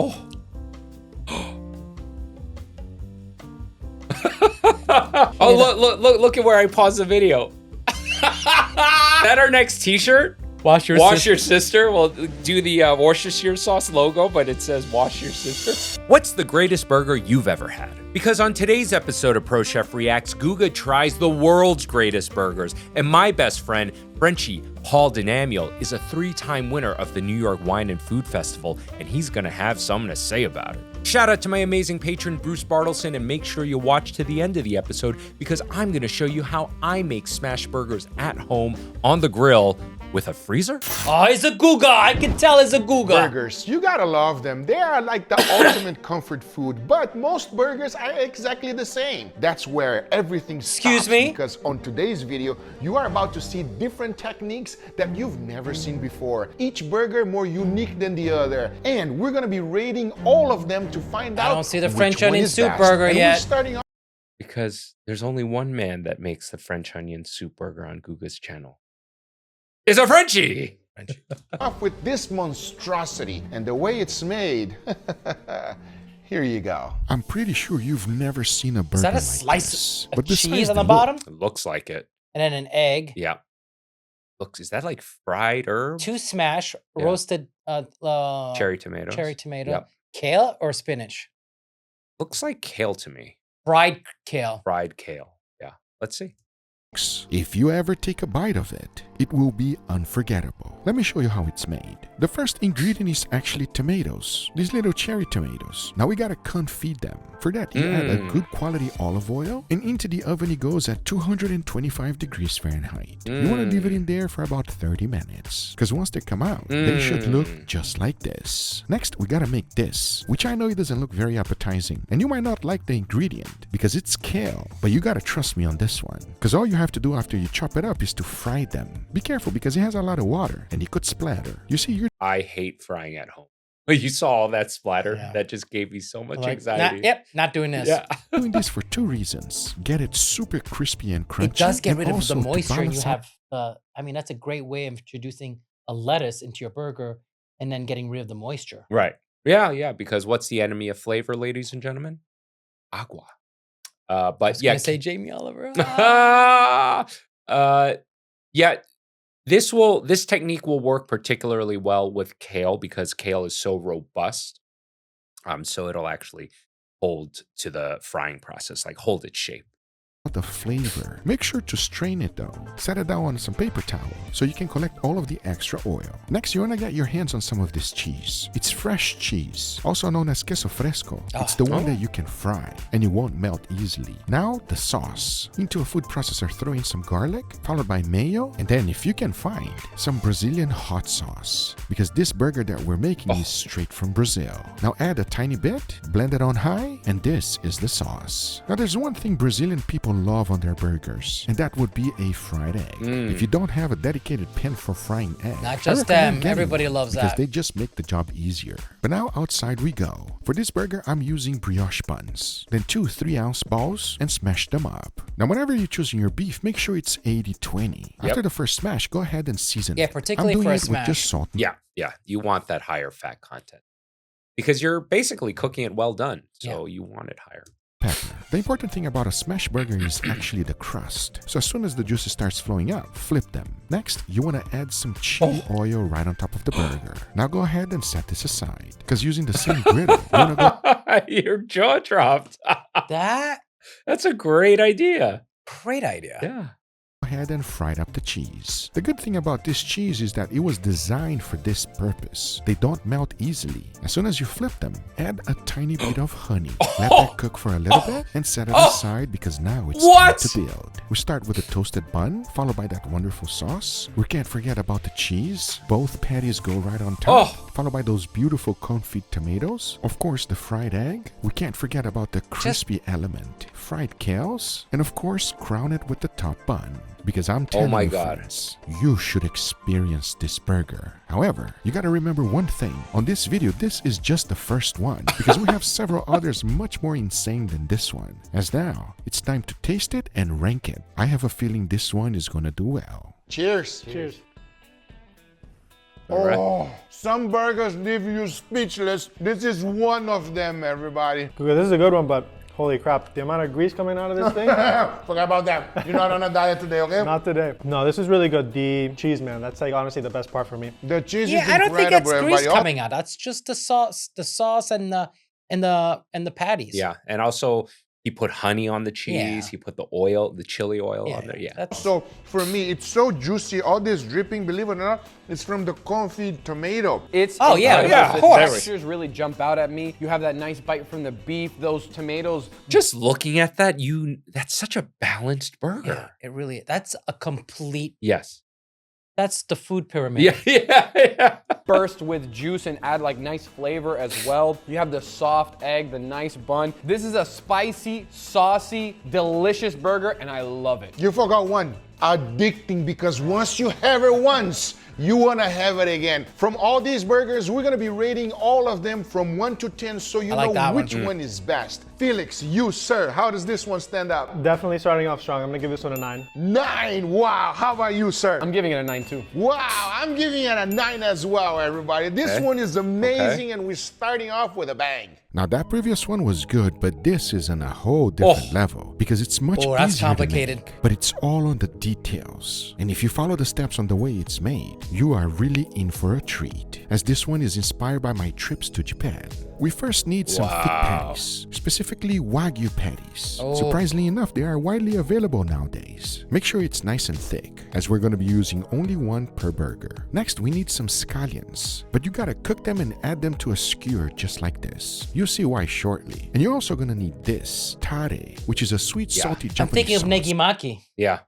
Oh. Oh, look at where I paused the video. Is that our next t-shirt? Wash your sister. We'll do the Worcestershire sauce logo, but it says wash your sister. What's the greatest burger you've ever had? Because on today's episode of Pro Chef Reacts, Guga tries the world's greatest burgers, and my best friend, FRENCHY, Paul Denamiel, is a 3-time winner of the New York Wine and Food Festival, and he's gonna have something to say about it. Shout out to my amazing patron, Bruce Bartleson, and make sure you watch to the end of the episode because I'm gonna show you how I make smash burgers at home on the grill with a freezer. Oh, it's a Guga. I can tell it's a Guga. Burgers, you gotta love them. They are like the ultimate comfort food, but most burgers are exactly the same. That's where everything stops. Excuse me? Because on today's video, you are about to see different techniques that you've never seen before. Each burger more unique than the other. And we're gonna be rating all of them to find out I don't see the which French one onion is soup best. burger And yet. We're starting off Because there's only one man that makes the French onion soup burger on Guga's channel. It's a FRENCHY! off with this monstrosity and the way it's made. Here you go. I'm pretty sure you've never seen a burger Is that a like slice this. of But besides cheese on the look, bottom? It looks like it. And then an egg. Yeah. Looks, is that like fried herb? 2 smash Yeah. roasted Cherry tomatoes. cherry tomato. Yep. Kale or spinach? Looks like kale to me. Fried kale. Fried kale. Yeah. Let's see. If you ever take a bite of it, it will be unforgettable. Let me show you how it's made. The first ingredient is actually tomatoes, these little cherry tomatoes. Now we gotta confit them. For that, you add a good quality olive oil, and into the oven it goes at 225 degrees Fahrenheit. You wanna leave it in there for about 30 minutes, because once they come out, they should look just like this. Next, we gotta make this, which I know it doesn't look very appetizing, and you might not like the ingredient, because it's kale, but you gotta trust me on this one, because all you have to do after you chop it up is to fry them. Be careful because it has a lot of water and it could splatter. You see, you're I hate frying at home. You saw all that splatter? Yeah. That just gave me so much Like, anxiety. not doing this. Yeah. doing this for 2 reasons. Get it super crispy and crunchy. It does get and rid of the also to moisture. And you balance out- have, I mean, that's a great way of introducing a lettuce into your burger and then getting rid of the moisture. Right. Yeah. Because what's the enemy of flavor, ladies and gentlemen? Agua. I But was yeah. gonna say Jamie Oliver. Ah. Yeah. This technique will work particularly well with kale because kale is so robust. So it'll actually hold to the frying process, like hold its shape. the flavor. Make sure to strain it though. Set it down on some paper towel so you can collect all of the extra oil. Next, you want to get your hands on some of this cheese. It's fresh cheese, also known as queso fresco. It's the one that you can fry and it won't melt easily. Now, the sauce. Into a food processor, throw in some garlic, followed by mayo, and then if you can find some Brazilian hot sauce, because this burger that we're making is straight from Brazil. Now add a tiny bit, blend it on high, and this is the sauce. Now there's one thing Brazilian people love on their burgers, and that would be a fried egg. If you don't have a dedicated pan for frying eggs, Not just them, everybody loves because that. they just make the job easier. But now outside we go. For this burger, I'm using brioche buns. Then 2 3-ounce balls and smash them up. Now whenever you're choosing your beef, make sure it's 80-20. After the first smash, go ahead and season Yeah, it. particularly I'm doing for a it with just smash. salt. Yeah, you want that higher fat content because you're basically cooking it well done, so you want it higher. Pepper. The important thing about a smash burger is actually the crust. So as soon as the juice starts flowing out, flip them. Next, you want to add some chili oil right on top of the burger. Now go ahead and set this aside, because using the same griddle, you want to go Your jaw dropped. That's a great idea. Great idea. Yeah. ahead and fry up the cheese. The good thing about this cheese is that it was designed for this purpose. They don't melt easily. As soon as you flip them, add a tiny bit of honey. Let that cook for a little bit and set it aside because now it's time to build. We start with a toasted bun, followed by that wonderful sauce. We can't forget about the cheese. Both patties go right on top, followed by those beautiful confit tomatoes. Of course, the fried egg. We can't forget about the crispy element. Fried kales. And of course, crown it with the top bun. Because I'm telling you, friends, you should experience this burger. However, you gotta remember one thing. On this video, this is just the first one. Because we have several others much more insane than this one. As now, it's time to taste it and rank it. I have a feeling this one is gonna do well. Cheers. Cheers. Right. Oh, some burgers leave you speechless. This is one of them, everybody. Guga, this is a good one, but holy crap, the amount of grease coming out of this thing? Forget about that. You're not on a diet today, okay? Not today. No, this is really good. The cheese, man, that's like honestly the best part for me. The cheese Yeah, is I don't think incredible, it's grease everybody. Oh, coming out. That's just the sauce and the patties. Yeah, and also he put honey on the cheese. Yeah. He put the oil, the chili oil on there. Yeah. That's, So for me, it's so juicy. All this dripping, believe it or not, it's from the confit tomato. It's Oh, yeah, incredible. yeah, of The course. textures really jump out at me. You have that nice bite from the beef, those tomatoes. Just looking at that, that's such a balanced burger. yeah, it really. That's a complete. Yes. That's the food pyramid. Yeah. Burst with juice and add like nice flavor as well. You have the soft egg, the nice bun. This is a spicy, saucy, delicious burger, and I love it. You forgot one, addicting, because once you have it once, you want to have it again. From all these burgers, we're going to be rating all of them from 1 to 10 so you I like know that one. which one is best. Felix, you, sir, how does this one stand out? Definitely starting off strong. I'm gonna give this one a 9. 9, wow. How about you, sir? I'm giving it a 9 too. Wow, I'm giving it a 9 as well, everybody. This Okay. one is amazing, and we're starting off with a bang. Now that previous one was good, but this is on a whole different level because it's much Oh, that's easier complicated. to make, but it's all on the details. And if you follow the steps on the way it's made, you are really in for a treat, as this one is inspired by my trips to Japan. We first need some thick patties, specifically Wagyu patties. Oh. Surprisingly enough, they are widely available nowadays. Make sure it's nice and thick, as we're going to be using only one per burger. Next, we need some scallions, but you gotta cook them and add them to a skewer just like this. You'll see why shortly. And you're also gonna need this, tare, which is a sweet, salty I'm Japanese thinking of sauce. negimaki. Yeah.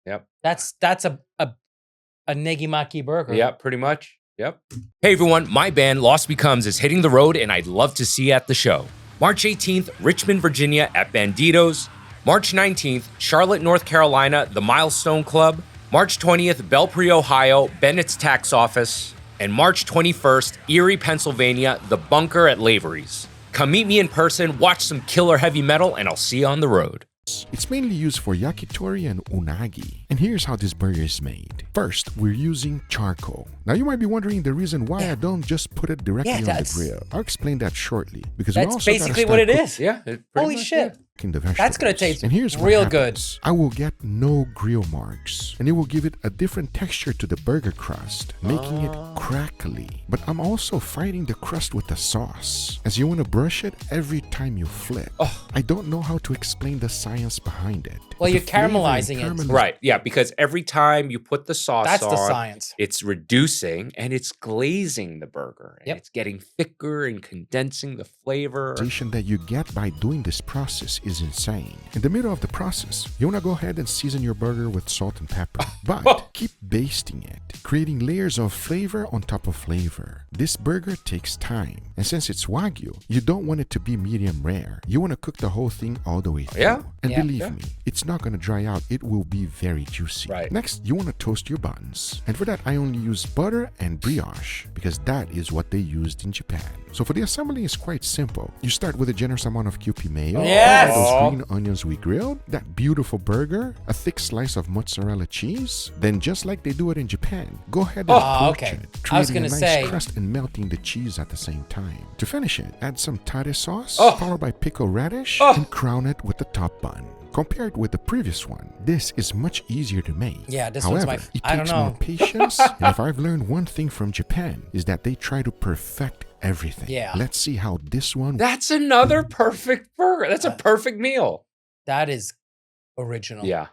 Yep. That's a negimaki burger. Yep, pretty much. Yep. Hey everyone, my band Lost Becomes is hitting the road and I'd love to see you at the show. March 18th, Richmond, Virginia at Banditos. March 19th, Charlotte, North Carolina, the Milestone Club. March 20th, Belpre, Ohio, Bennett's Tax Office. And March 21st, Erie, Pennsylvania, the Bunker at Lavery's. Come meet me in person, watch some killer heavy metal, and I'll see you on the road. It's mainly used for yakitori and unagi. And here's how this burger is made. First, we're using charcoal. Now you might be wondering the reason why I don't just put it directly on the that's- grill. I'll explain that shortly, because we That's also gotta basically start what it cooking is. Yeah. Pretty Holy much, shit. the vegetables. That's gonna taste and here's what real happens. I will get no grill marks, and it will give it a different texture to the burger crust, making it crackly. But I'm also fighting the crust with the sauce, as you want to brush it every time you flip. I don't know how to explain the science behind it. Well, but you're the flavor and caramelizing it. carameliz- Right, yeah, because every time you put the sauce That's on, the science. it's reducing and it's glazing the burger. And Yep. it's getting thicker and condensing the flavor. That you get by doing this process is insane. In the middle of the process, you want to go ahead and season your burger with salt and pepper, but keep basting it, creating layers of flavor on top of flavor. This burger takes time, and since it's Wagyu, you don't want it to be medium rare. You want to cook the whole thing all the way through. Yeah. And Yeah. believe me, it's not going to dry out. It will be very juicy. Right. Next, you want to toast your buns. And for that, I only use butter and brioche because that is what they used in Japan. So for the assembly, it's quite simple. You start with a generous amount of Kewpie mayo. Yes! Those green onions we grilled, that beautiful burger, a thick slice of mozzarella cheese. Then just like they do it in Japan, go ahead and poach okay. it, I was creating gonna a nice say- crust and melting the cheese at the same time. To finish it, add some tare sauce, Oh. followed by pickled radish, Oh. and crown it with the top bun. Compared with the previous one, this is much easier to make. Yeah, this However, one's my. it I don't takes more know. patience. And if I've learned one thing from Japan, is that they try to perfect everything. Yeah. Let's see how this one That's another perfect burger. That's a perfect meal. That is original. Yeah.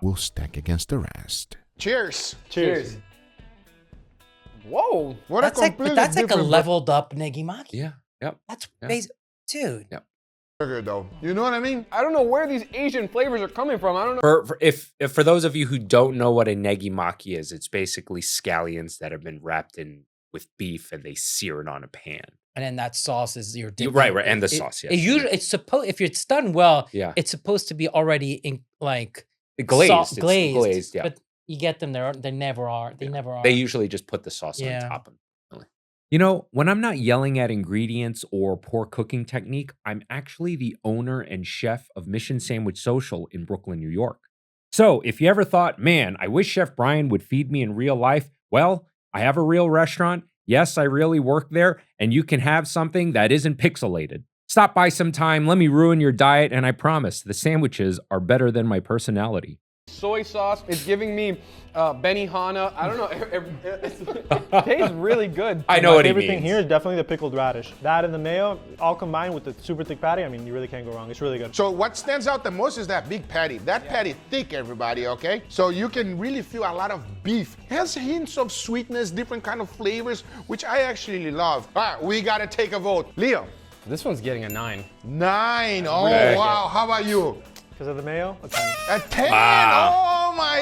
will stack against the rest. Cheers. Cheers. Whoa. What That's a like, completely but that's like a different leveled up negimaki. Yeah. Yep. That's Yeah. basic, dude. Yeah. burger, though. You know what I mean? I don't know where these Asian flavors are coming from. I don't know. For those of you who don't know what a negimaki is, it's basically scallions that have been wrapped in with beef and they sear it on a pan. And then that sauce is your dipping. Right, and the sauce, yes. It usually it's supposed if it's done well. Yeah. It's supposed to be already in like Glazed. It's glazed, yeah. But you get them there. They never are. They never are. They usually just put the sauce Yeah. on top of it. You know, when I'm not yelling at ingredients or poor cooking technique, I'm actually the owner and chef of Mission Sandwich Social in Brooklyn, New York. So if you ever thought, man, I wish Chef Brian would feed me in real life, Well, I have a real restaurant. Yes, I really work there, and you can have something that isn't pixelated. Stop by sometime, let me ruin your diet, and I promise the sandwiches are better than my personality. Soy sauce, it's giving me Benihana. I don't know, it tastes really good. I know what he Everything means. here is definitely the pickled radish. That and the mayo, all combined with the super thick patty, I mean, you really can't go wrong. It's really good. So what stands out the most is that big patty. That patty thick, everybody, okay? So you can really feel a lot of beef. It has hints of sweetness, different kind of flavors, which I actually love. All right, we gotta take a vote. Leo. This one's getting a 9. 9. Oh, Okay. wow. How about you? Because of the mayo, a 10. A 10. Wow. Oh my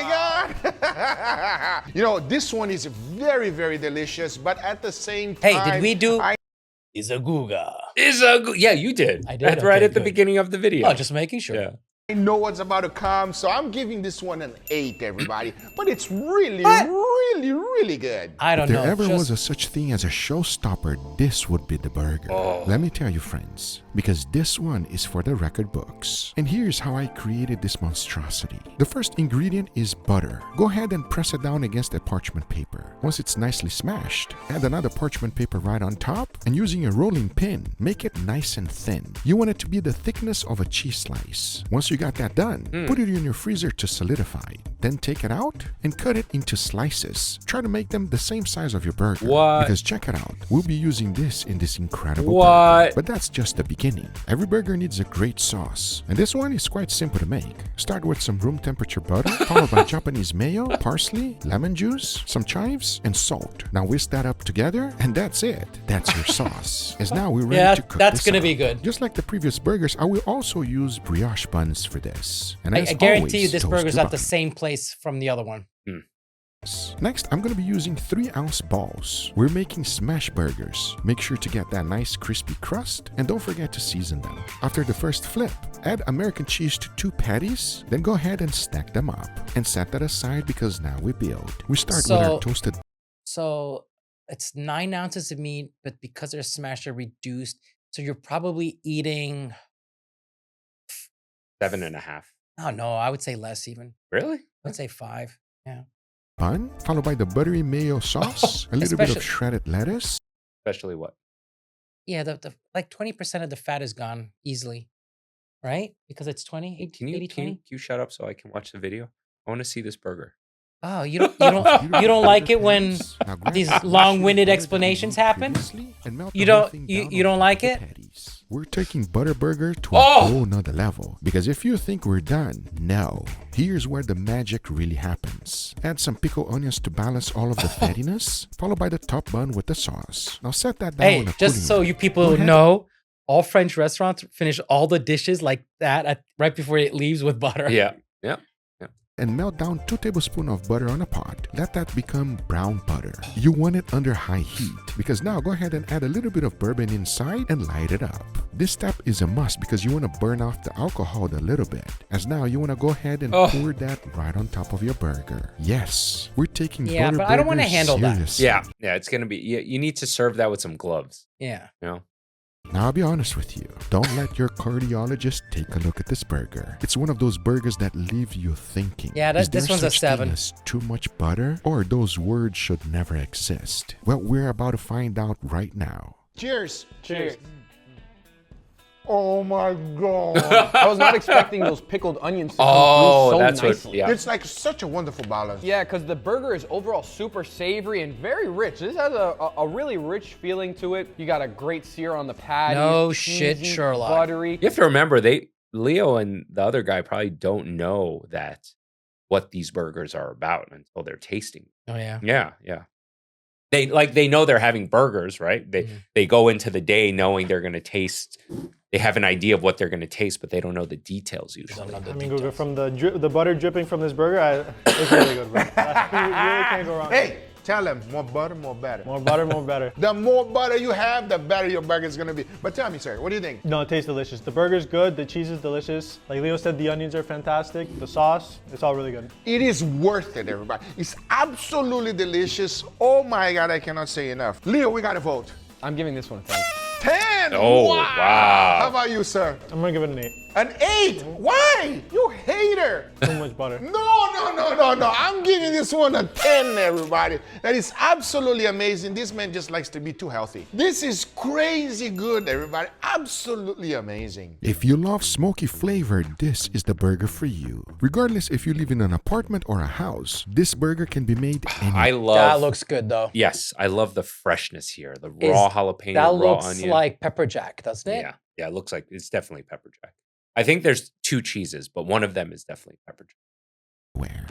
God. You know, this one is very, very delicious, but at the same time. Hey, did we do? Is a GUGA. Yeah, you did. I did? That's right Okay, at the good. beginning of the video. Oh, just making sure. Yeah. I know what's about to come, so I'm giving this one an 8, everybody. But it's really, really, really good. I don't If there know. ever just- was a such thing as a showstopper, this would be the burger. Let me tell you, friends, because this one is for the record books. And here's how I created this monstrosity. The first ingredient is butter. Go ahead and press it down against a parchment paper. Once it's nicely smashed, add another parchment paper right on top, and using a rolling pin, make it nice and thin. You want it to be the thickness of a cheese slice. Once you got that done, put it in your freezer to solidify. Then take it out and cut it into slices. Try to make them the same size of your burger. What? Because check it out, we'll be using this in this incredible What? burger. But that's just the beginning. Every burger needs a great sauce. And this one is quite simple to make. Start with some room temperature butter, followed by Japanese mayo, parsley, lemon juice, some chives, and salt. Now whisk that up together, and that's it. That's your sauce. As now we're ready Yeah, to cook that's this gonna up. be good. Just like the previous burgers, I will also use brioche buns for this. And I as guarantee you always, this toast burger's to at the bun. same place from the other one. Next, I'm going to be using 3-ounce balls. We're making smash burgers. Make sure to get that nice crispy crust and don't forget to season them. After the first flip, add American cheese to 2 patties, then go ahead and stack them up. And set that aside because now we build. We start with our So- toasted So it's 9 ounces of meat, but because they're smashed, they're reduced. So you're probably eating. 7.5. Oh no, I would say less even. Really? I'd say 5. Yeah. bun, followed by the buttery mayo sauce, a little bit of Especially- shredded lettuce, Especially what? Yeah, the like 20% of the fat is gone easily, right? Because it's 20, 80, Can you, 80, can 20. you shut up so I can watch the video? I want to see this burger. Oh, you don't like it when Now grab these the slices of long-winded butter that we explanations made happen? previously and melt You the whole don't- thing you- down you on don't top like of the it? patties. We're taking Butter Burger to Oh! a whole nother level. Because if you think we're done, no. Here's where the magic really happens. Add some pickled onions to balance all of the fattiness, followed by the top bun with the sauce. Now set that down Hey, on a just pudding so rack. you Go people ahead. know, all French restaurants finish all the dishes like that right before it leaves with butter. Yeah. Yeah. And melt down 2 tablespoons of butter on a pot. Let that become brown butter. You want it under high heat because now go ahead and add a little bit of bourbon inside and light it up. This step is a must because you want to burn off the alcohol a little bit. As now you want to go ahead and Oh. pour that right on top of your burger. Yes, we're taking Yeah, butter but I don't wanna burgers handle that. seriously. Yeah. Yeah. It's going to be, you need to serve that with some gloves, Yeah. you know? Now I'll be honest with you. Don't let your cardiologist take a look at this burger. It's one of those burgers that leave you thinking. Yeah, Is this there one's a such thing 7. as too much butter? Or those words should never exist? Well, we're about to find out right now. Cheers. Cheers. Oh my God. I was not expecting those pickled onions to come Oh, through so that's nicely. what, yeah. It's like such a wonderful balance. Yeah, because the burger is overall super savory and very rich. This has a really rich feeling to it. You got a great sear on the patty. No shit, cheesy, Sherlock. Buttery. You have to remember, Leo and the other guy probably don't know what these burgers are about until they're tasting. Oh yeah. Yeah, yeah. They know they're having burgers, right? They go into the day knowing they're gonna taste. They have an idea of what they're gonna taste, but they don't know the details usually. I mean, GUGA, from the butter dripping from this burger, it's really good, bro. You really can't go wrong. Hey, tell them more butter, more better. More butter, more better. The more butter you have, the better your burger is gonna be. But tell me, sir, what do you think? No, it tastes delicious. The burger's good. The cheese is delicious. Like Leo said, the onions are fantastic. The sauce, it's all really good. It is worth it, everybody. It's absolutely delicious. Oh my God, I cannot say enough. Leo, we gotta vote. I'm giving this one a 10. 10. Oh, How wow. about you, sir? I'm gonna give it an 8. An 8. Why? Hey, you hater. Too much butter. No. I'm giving this one a 10, everybody. That is absolutely amazing. This man just likes to be too healthy. This is crazy good, everybody. Absolutely amazing. If you love smoky flavor, this is the burger for you. Regardless if you live in an apartment or a house, this burger can be made I love. That looks good though. Yes, I love the freshness here. The raw jalapeno, That raw looks onion. like pepper jack, doesn't it? Yeah, it looks like it's definitely pepper jack. I think there's 2 cheeses, but one of them is definitely pepper jack.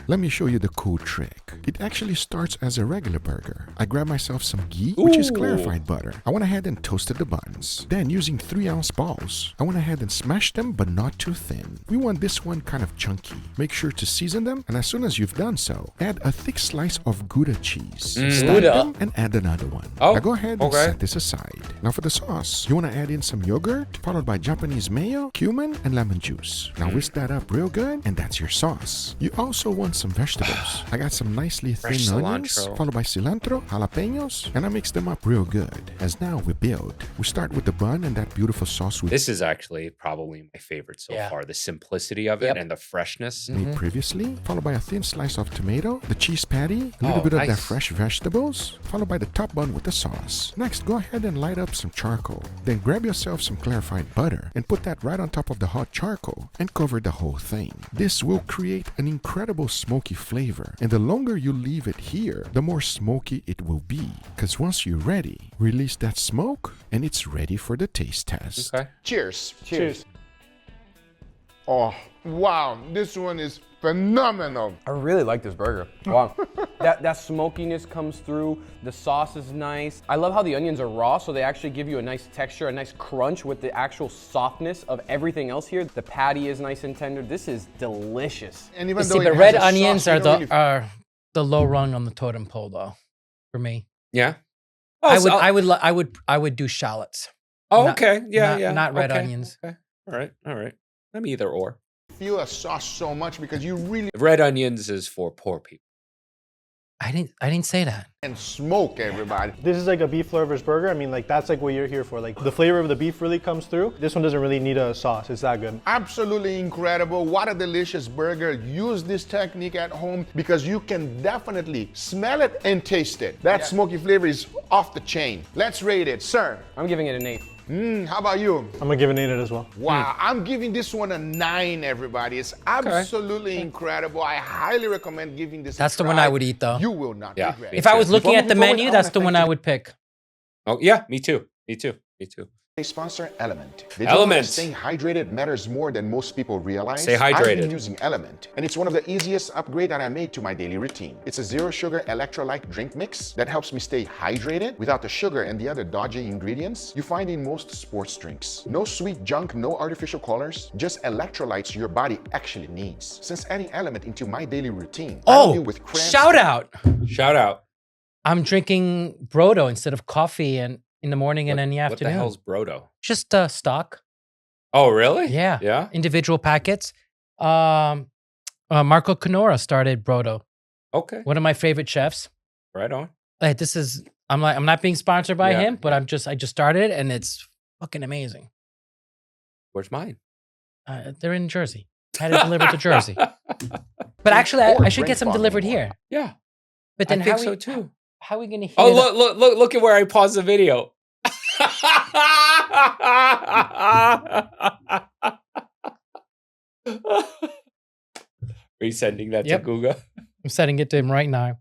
Let me show you the cool trick. It actually starts as a regular burger. I grab myself some ghee, which is clarified butter. I went ahead and toasted the buns. Then using 3-ounce balls, I went ahead and smashed them, but not too thin. We want this one kind of chunky. Make sure to season them, and as soon as you've done so, add a thick slice of gouda cheese. Stack Gouda? them and add another one. Oh, Now go ahead and okay. set this aside. Now for the sauce, you want to add in some yogurt, followed by Japanese mayo, cumin, and lemon juice. Now whisk that up real good, and that's your sauce. You also want some vegetables. I got some nicely thin Fresh onions, cilantro. followed by cilantro, jalapenos, and I mix them up real good. As now we build. We start with the bun and that beautiful sauce we This is actually probably my favorite so Yeah. far. The simplicity of it Yep. and the freshness. made previously, followed by a thin slice of tomato, the cheese patty, a little Oh, bit of that nice. fresh vegetables, followed by the top bun with the sauce. Next, go ahead and light up some charcoal. Then grab yourself some clarified butter and put that right on top of the hot charcoal and cover the whole thing. This will create an incredible smoky flavor, and the longer you leave it here, the more smoky it will be. Because once you're ready, release that smoke and it's ready for the taste test. Okay. Cheers. Cheers. Oh, wow. This one is phenomenal. I really like this burger. Wow. that smokiness comes through. The sauce is nice. I love how the onions are raw, so they actually give you a nice texture, a nice crunch with the actual softness of everything else here. The patty is nice and tender. This is delicious. And You even see, though it the has red a sauce, onions you are don't really- the low rung on the totem pole though, for me. Yeah. I would do shallots. Oh, not- okay. Yeah, not- yeah. not red Okay, onions. Okay. All right. I'm either or. feel a sauce so much because you really Red onions is for poor people. I didn't say that. can smoke, everybody. This is like a beef lover's burger. I mean, like that's like what you're here for. Like the flavor of the beef really comes through. This one doesn't really need a sauce. It's that good. Absolutely incredible. What a delicious burger. Use this technique at home because you can definitely smell it and taste it. That smoky flavor is off the chain. Let's rate it, sir. I'm giving it an 8. How about you? I'm gonna give it an 8 as well. Wow, I'm giving this one a 9, everybody. It's absolutely incredible. I highly recommend giving this That's a the one try. I would eat, though. You will not Yeah. regret If I was looking Before at the we- menu, that's the one I would pick. Oh, yeah, me too. They sponsor Element. Did Element. You know that staying hydrated matters more than most people realize? Stay I've hydrated. been using Element, and it's one of the easiest upgrade that I made to my daily routine. It's a zero sugar electrolyte drink mix that helps me stay hydrated without the sugar and the other dodgy ingredients you find in most sports drinks. No sweet junk, no artificial colors, just electrolytes your body actually needs. Since adding Element into my daily routine, I don't Oh, deal with cramps. shout out! Shout out. I'm drinking Brodo instead of coffee and in the morning and in the What the afternoon. hell's Brodo? Just stock. Oh, really? Yeah. Yeah. Individual packets. Marco Canora started Brodo. Okay. One of my favorite chefs. Right on. Like I'm not being sponsored by Yeah, him, but I just started it and it's fucking amazing. Where's mine? They're in Jersey. I had it delivered to Jersey. But actually, I should get some delivered here. Yeah. But then I think so too. how are we gonna hear? Oh, look at where I paused the video. Are you sending that Yep. to Guga? I'm sending it to him right now.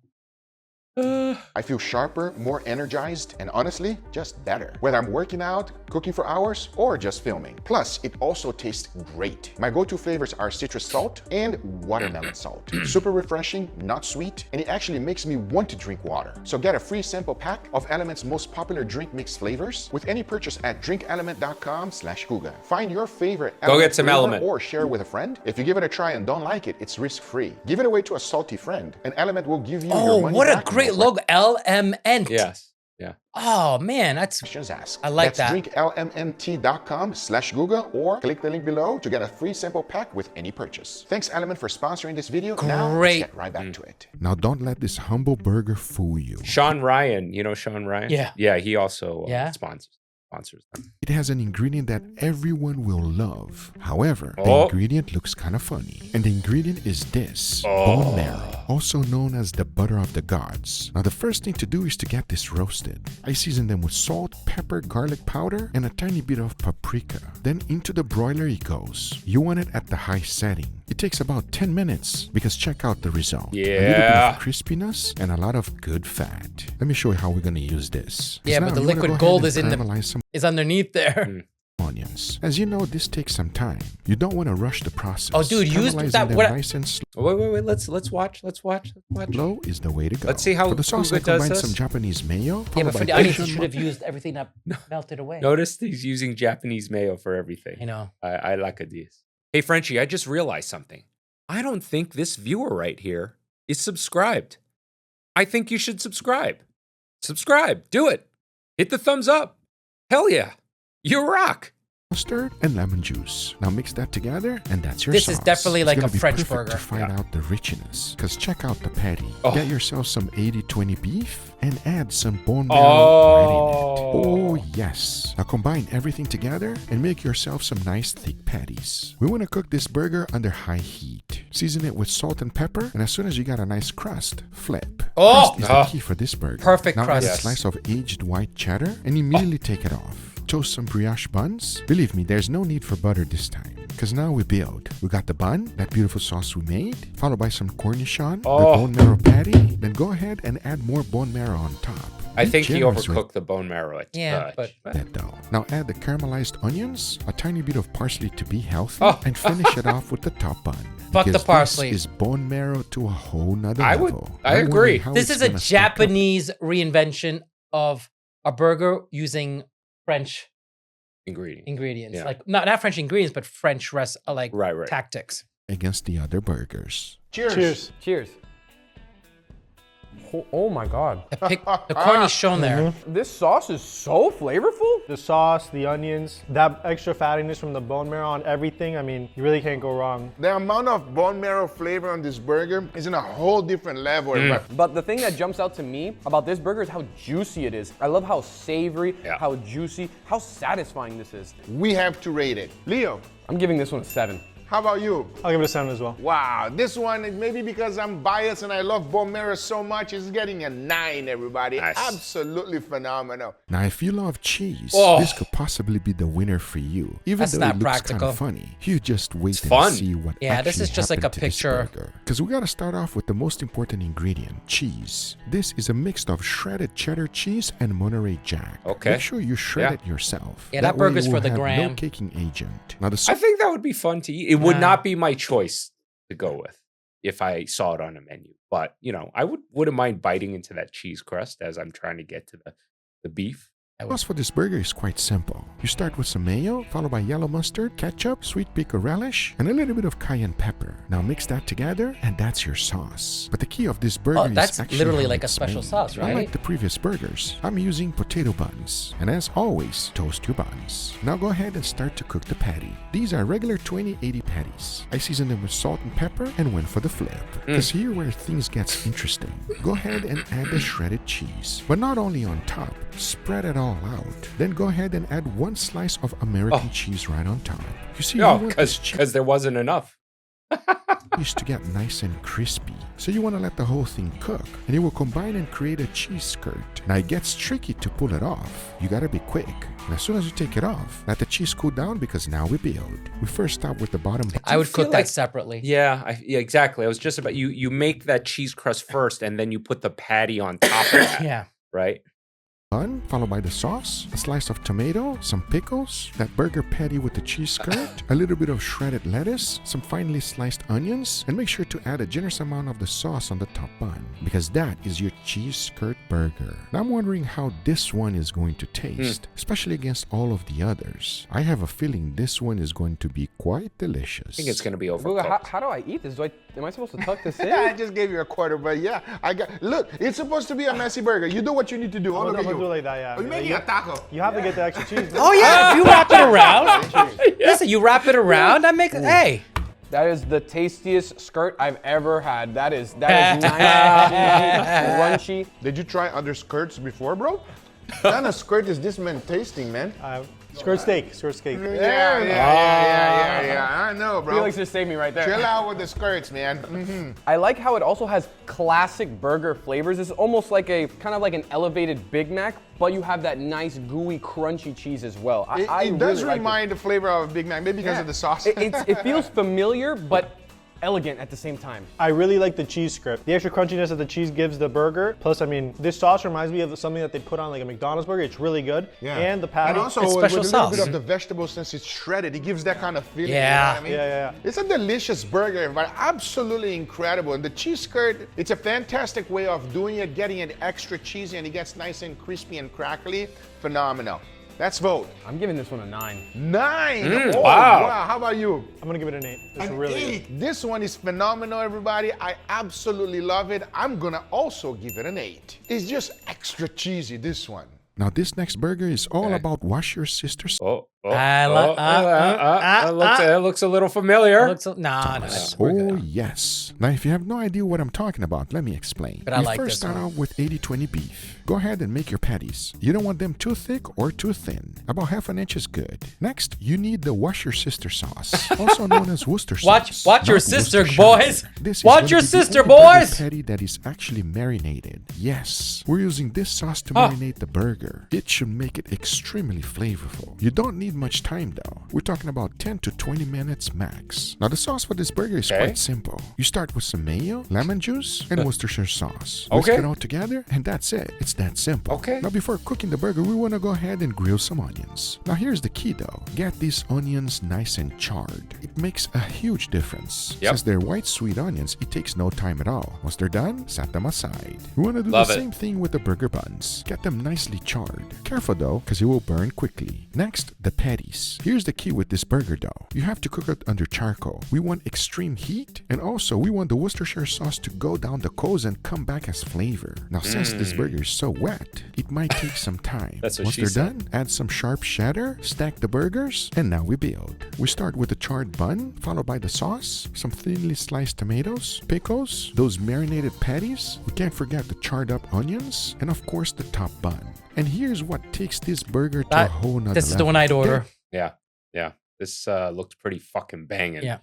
I feel sharper, more energized, and honestly, just better. Whether I'm working out, cooking for hours, or just filming. Plus, it also tastes great. My go-to flavors are citrus salt and watermelon salt. Super refreshing, not sweet, and it actually makes me want to drink water. So get a free sample pack of Element's most popular drink mix flavors with any purchase at drinkelement.com/Guga. Find your favorite Go get some flavor Element. or share with a friend. If you give it a try and don't like it, it's risk-free. Give it away to a salty friend, and Element will give you your Oh, money what a back in great no logo. LMN. Yes. Yeah. Oh man, that's questions asked. I like That's that. drinklmnt.com/Guga or click the link below to get a free sample pack with any purchase. Thanks Element for sponsoring this video. Now let's Great. get right back to it. Now don't let this humble burger fool you. Sean Ryan. You know Sean Ryan? Yeah. Yeah, he also Yeah? sponsors. sponsors them. It has an ingredient that everyone will love. However, the Oh. ingredient looks kind of funny. And the ingredient is this, bone marrow, also known as the butter of the gods. Now, the first thing to do is to get this roasted. I season them with salt, pepper, garlic powder, and a tiny bit of paprika. Then into the broiler it goes. You want it at the high setting. It takes about 10 minutes because check out the result. A little bit Yeah. of crispiness and a lot of good fat. Let me show you how we're going to use this. Yeah, Now, but the you wanna liquid go ahead gold and is in the- caramelize some Is underneath there. onions. As you know, this takes some time. You don't want to rush the process. Oh, dude, use Caramelizing that- them what- nice and Wait. Let's watch. slow is the way to go. Let's see how For the sauce, I Guga does combined this. some Japanese mayo. Yeah, followed but for by the onions, Asian you should have used everything that melted away. Notice he's using Japanese mayo for everything. I know. I like this. Hey, Frenchie, I just realized something. I don't think this viewer right here is subscribed. I think you should subscribe. Subscribe. Do it. Hit the thumbs up. Hell yeah. You rock. mustard and lemon juice. Now mix that together, and that's your This sauce. is definitely It's like gonna a be French perfect burger. to find out the richness. Because check out the patty. Oh. Get yourself some 80-20 beef and add some bone marrow right in it. Oh, yes. Now combine everything together and make yourself some nice thick patties. We want to cook this burger under high heat. Season it with salt and pepper, and as soon as you got a nice crust, flip. Oh! Crust is the key for this burger. Perfect now crust. add a Yes. slice of aged white cheddar and immediately take it off. Toast some brioche buns. Believe me, there's no need for butter this time. Because now we build. We got the bun, that beautiful sauce we made, followed by some cornichon, the bone marrow patty. Then go ahead and add more bone marrow on top. I Be think he generous with overcooked the bone marrow a Yeah, touch. that dough. Now add the caramelized onions, a tiny bit of parsley to be healthy, Oh. and finish it off with the top bun. Fuck the Because parsley. This is bone marrow to a whole nother I level. would- I I'm agree. wondering how This it's is a gonna stack up. Japanese reinvention of a burger using French Ingredient. ingredients. Yeah. Like not French ingredients, but French Right. tactics. against the other burgers. Cheers. Cheers. Cheers. Oh my God. The cornichon there. This sauce is so flavorful. The sauce, the onions, that extra fattiness from the bone marrow on everything. I mean, you really can't go wrong. The amount of bone marrow flavor on this burger is in a whole different level. But the thing that jumps out to me about this burger is how juicy it is. I love how savory, Yeah. how juicy, how satisfying this is. We have to rate it. Leo, I'm giving this one a 7. how about you? I'll give it a 7 as well. Wow, this one, maybe because I'm biased and I love bone marrow so much, is getting a 9, everybody. Nice. Absolutely phenomenal. Now, if you love cheese, Oh. this could possibly be the winner for you. Even That's though not it looks kind practical. of funny, you just wait and fun. see what Yeah, this is just like a picture. Because we gotta start off with the most important ingredient, cheese. This is a mix of shredded cheddar cheese and Monterey Jack. Okay. Make sure you shred Yeah. it yourself. Yeah, that way burger's you for will the have gram. No caking agent. Now the I sauce think that would be fun to eat. It would Nah. not be my choice to go with if I saw it on a menu. But, I wouldn't mind biting into that cheese crust as I'm trying to get to the beef. sauce for this burger is quite simple. You start with some mayo, followed by yellow mustard, ketchup, sweet pico relish, and a little bit of cayenne pepper. Now mix that together, and that's your sauce. But the key of this burger is that's actually literally how like a it's special made. sauce, right? Unlike the previous burgers, I'm using potato buns. And as always, toast your buns. Now go ahead and start to cook the patty. These are regular 20/80 patties. I season them with salt and pepper and went for the flip. Because here where things gets interesting. Go ahead and add the shredded cheese. But not only on top, spread it all out. Then go ahead and add one slice of American cheese right on top. You see, you No, want this because there wasn't enough. cheese to get nice and crispy. So you want to let the whole thing cook, and it will combine and create a cheese skirt. Now it gets tricky to pull it off. You gotta be quick. And as soon as you take it off, let the cheese cool down because now we build. We first start with the bottom. I would feel cook that like- separately. Yeah, exactly. I was just about you make that cheese crust first and then you put the patty on top of that, Yeah. right? Bun, followed by the sauce, a slice of tomato, some pickles, that burger patty with the cheese skirt, a little bit of shredded lettuce, some finely sliced onions, and make sure to add a generous amount of the sauce on the top bun, because that is your cheese skirt burger. Now I'm wondering how this one is going to taste, especially against all of the others. I have a feeling this one is going to be quite delicious. I think it's going to be Guga, overcooked. how do I eat this? Am I supposed to tuck this Yeah, I in? just gave you a quarter, but yeah, look, it's supposed to be a messy burger. You do what you need to do. I'm Look gonna at do it you. like that, yeah. You're making a taco. You have to get the extra cheese. Oh yeah, if you wrap it around. Listen, you wrap it around. That makes hey. That is the tastiest skirt I've ever had. That is nice, cheesy, crunchy. Did you try other skirts before, bro? What kind of skirt is this man tasting, man? Skirt steak. Yeah. I know, bro. Felix just saved me right there. Chill out with the skirts, man. I like how it also has classic burger flavors. It's almost like a kind of like an elevated Big Mac, but you have that nice gooey, crunchy cheese as well. It does remind the flavor of a Big Mac, maybe because of the sauce. It feels familiar, but elegant at the same time. I really like the cheese script. The extra crunchiness that the cheese gives the burger. Plus, I mean, this sauce reminds me of something that they put on like a McDonald's burger. It's really good. Yeah. And the patty. And also It's with a special little sauce. bit of the vegetable, since it's shredded, it gives that kind of feeling. Yeah. You know what I mean? Yeah. It's a delicious burger, everybody. Absolutely incredible. And the cheese skirt, it's a fantastic way of doing it, getting it extra cheesy, and it gets nice and crispy and crackly. Phenomenal. Let's vote. I'm giving this one a 9. 9. Wow. How about you? I'm gonna give it an 8. It's An really 8. good. This one is phenomenal, everybody. I absolutely love it. I'm gonna also give it an 8. It's just extra cheesy, this one. Now, this next burger is all about wash your sister's It looks a little familiar. No. Oh, yes. Now, if you have no idea what I'm talking about, let me explain. But I You like first this start one. out with 80-20 beef. Go ahead and make your patties. You don't want them too thick or too thin. About half an inch is good. Next, you need the wash your sister sauce, also known as Worcestershire sauce. Watch your not sister, Worcestershire. boys. This is Watch gonna your be the sister, only burger boys. patty that is actually marinated. Yes, we're using this sauce to marinate the burger. It should make it extremely flavorful. You don't need much time though. We're talking about 10 to 20 minutes max. Now the sauce for this burger is quite simple. You start with some mayo, lemon juice, and Worcestershire sauce. Whisk Okay. it all together, and that's it. It's that simple. Okay. Now before cooking the burger, we want to go ahead and grill some onions. Now here's the key though. Get these onions nice and charred. It makes a huge difference. Yep. Since they're white sweet onions, it takes no time at all. Once they're done, set them aside. We want to do Love the it. same thing with the burger buns. Get them nicely charred. Careful though, because it will burn quickly. Next, the patties. Here's the key with this burger though. You have to cook it under charcoal. We want extreme heat, and also we want the Worcestershire sauce to go down the coals and come back as flavor. Now since this burger is so wet, it might take some time. That's what Once she they're said. done, add some sharp cheddar, stack the burgers, and now we build. We start with the charred bun, followed by the sauce, some thinly sliced tomatoes, pickles, those marinated patties. We can't forget the charred up onions, and of course the top bun. And here's what takes this burger to a whole nother This is the level. one I'd order. Yeah. This looks pretty fucking banging. Yeah.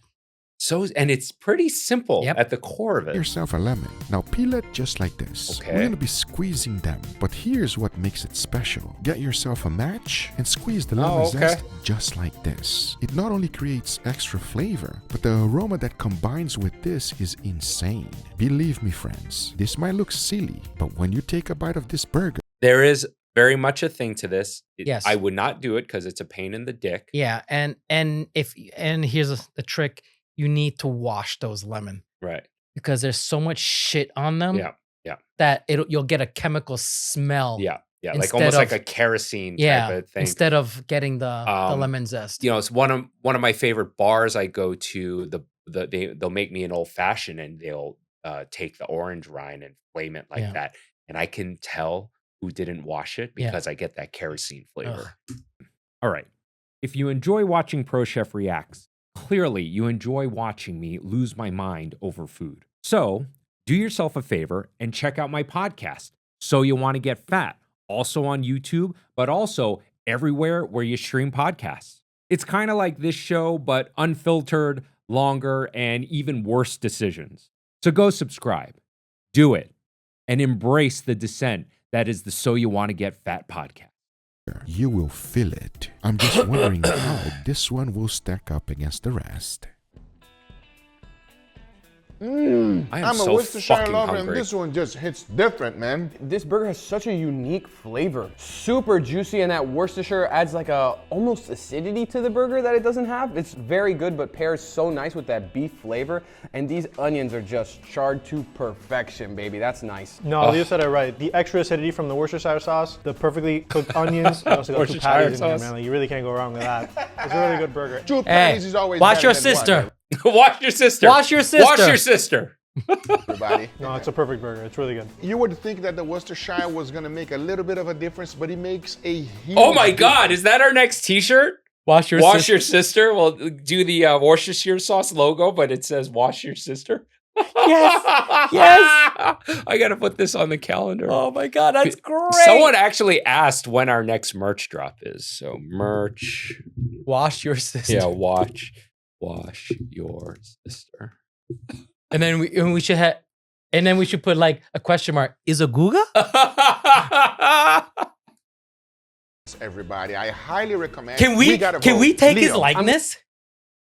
So, and it's pretty simple Yep. at the core of Get it. yourself a lemon. Now peel it just like this. Okay. We're gonna be squeezing them, but here's what makes it special. Get yourself a match and squeeze the lemon okay. zest just like this. It not only creates extra flavor, but the aroma that combines with this is insane. Believe me, friends, this might look silly, but when you take a bite of this burger, There is very much a thing to this. Yes. I would not do it because it's a pain in the dick. Yeah, and here's the trick: you need to wash those lemon Right. because there's so much shit on them. Yeah. That you'll get a chemical smell. Yeah. Like Instead almost like of- a kerosene Yeah. type of thing. Instead of getting the lemon zest. You know, it's one of my favorite bars I go to. They'll make me an old fashioned and they'll take the orange rind and flame it like Yeah. that, and I can tell who didn't wash it Yeah. because I get that kerosene flavor. All right. If you enjoy watching Pro Chef Reacts, clearly you enjoy watching me lose my mind over food. So do yourself a favor and check out my podcast, So You Want to Get Fat, also on YouTube, but also everywhere where you stream podcasts. It's kind of like this show, but unfiltered, longer, and even worse decisions. So go subscribe, do it, and embrace the descent that is the So You Want to Get Fat podcast. you will feel it. I'm just wondering how this one will stack up against the rest. I am I'm so a Worcestershire fucking lover, hungry. and this one just hits different, man. This burger has such a unique flavor. Super juicy, and that Worcestershire adds like a almost acidity to the burger that it doesn't have. It's very good, but pairs so nice with that beef flavor. And these onions are just charred to perfection, baby. That's nice. No, Leo said it right. The extra acidity from the Worcestershire sauce, the perfectly cooked onions, and also got two Worcestershire patties in here, sauce. man. Like, you really can't go wrong with that. It's a really good burger. Two Hey, patties is always watch better your than one, sister. Wash your sister. Wash your sister. Wash your sister. everybody. No, it's a perfect burger. It's really good. You would think that the Worcestershire was gonna make a little bit of a difference, but it makes a huge Oh my God, is that our next t-shirt? Wash your Wash sister. your sister. We'll do the Worcestershire sauce logo, but it says wash your sister. Yes. Yes. I gotta put this on the calendar. Oh my God, that's great. Someone actually asked when our next merch drop is. So merch. Wash your sister. Yeah, wash your sister. And then we should have, and then we should put like a question mark. Is a Guga? Everybody, I highly recommend. Can we gotta can vote. we take his Leo, likeness?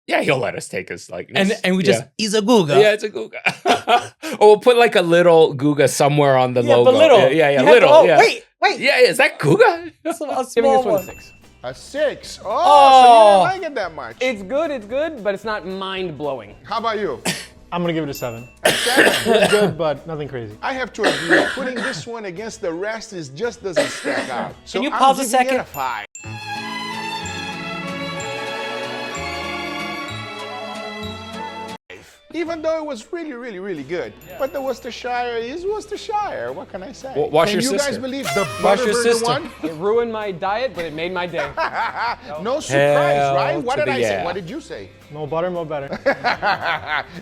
Yeah, he'll let us take his likeness. And we just is a Guga. Yeah, it's a Guga. Or we'll put like a little Guga somewhere on the logo. But little. Yeah, You have little. to- oh, yeah. wait. Yeah, is that Guga? A Giving small this one a one. 6. A 6. Oh, Oh. so you didn't like it that much. It's good, but it's not mind-blowing. How about you? I'm gonna give it a 7. A 7. It's good, but nothing crazy. I have to agree. Putting this one against the rest is just doesn't stack out. So you I'm pause a giving it second? a 5. Even though it was really, really, really good. But the Worcestershire is Worcestershire. What can I say? Wash Can your you sister. guys believe the Wash your Butterburger sister. one? It ruined my diet, but it made my day. No surprise, Hell right? What to did the I say? yeah. What did you say? More butter, more better.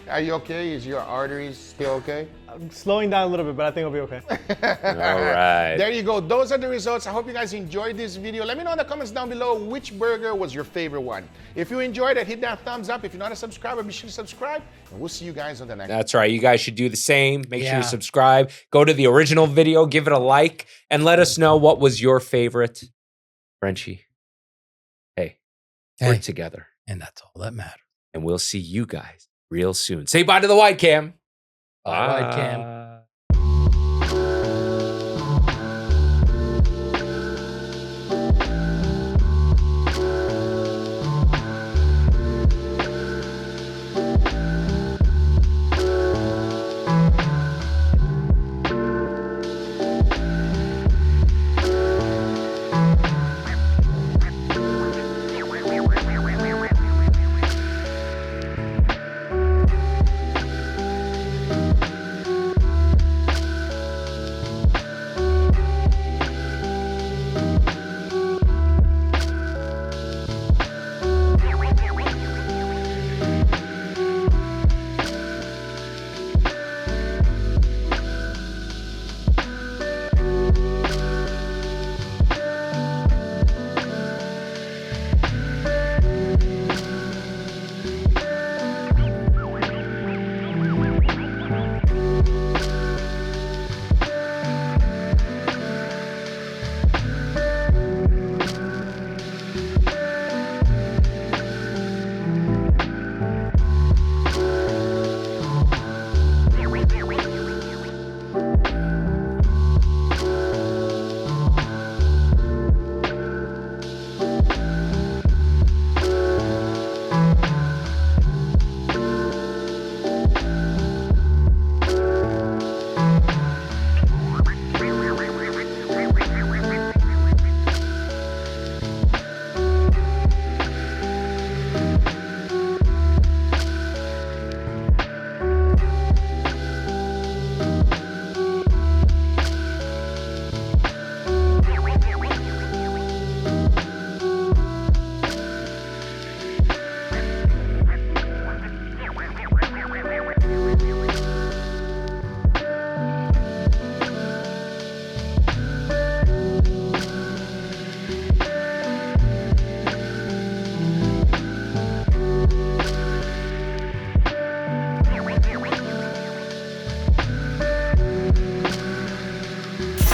Are you okay? Is your arteries still okay? I'm slowing down a little bit, but I think I'll be okay. All right. There you go. Those are the results. I hope you guys enjoyed this video. Let me know in the comments down below which burger was your favorite one. If you enjoyed it, hit that thumbs up. If you're not a subscriber, be sure to subscribe. And we'll see you guys on the next one. That's right. You guys should do the same. Make sure Yeah. you subscribe. Go to the original video, give it a like, and let us know what was your favorite. Frenchie, hey, we're Hey. together. And that's all that matters. And we'll see you guys real soon. Say bye to the wide cam. Bye, wide cam. Bye.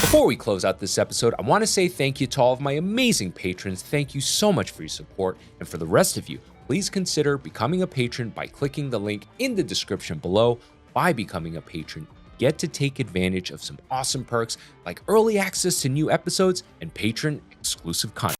Before we close out this episode, I want to say thank you to all of my amazing patrons. Thank you so much for your support. And for the rest of you, please consider becoming a patron by clicking the link in the description below. By becoming a patron, get to take advantage of some awesome perks like early access to new episodes and patron exclusive content.